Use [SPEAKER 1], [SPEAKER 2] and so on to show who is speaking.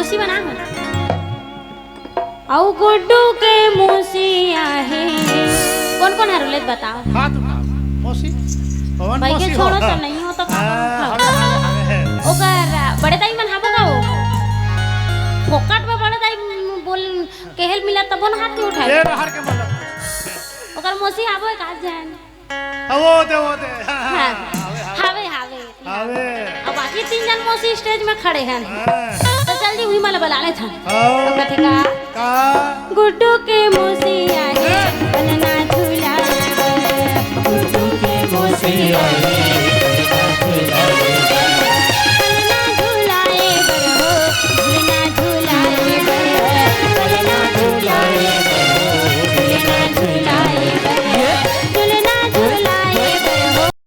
[SPEAKER 1] मौसी बना हो औ गुड्डू के मौसिया है कौन कौन है रोलेत बताओ
[SPEAKER 2] हाँ तो मौसी पवन
[SPEAKER 1] भाई
[SPEAKER 2] मौसी
[SPEAKER 1] के छोड़ो तो नहीं हो तो ओकर बड़े दाई मन हाबो गाओ फोकट में बड़े दाई बोल केहल मिला तब न हाथ के उठाए
[SPEAKER 2] ये बाहर के मतलब
[SPEAKER 1] ओकर मौसी आबो का जान
[SPEAKER 2] वो दे
[SPEAKER 1] हावे अब बाकी 3 जन मौसी स्टेज में खड़े हैं तो जल्दी हुई माला बुला ले था तो कथेगा
[SPEAKER 2] का
[SPEAKER 1] गुड्डू के मौसी आए बनना झूला गुड्डू के मौसी आए बनना झूला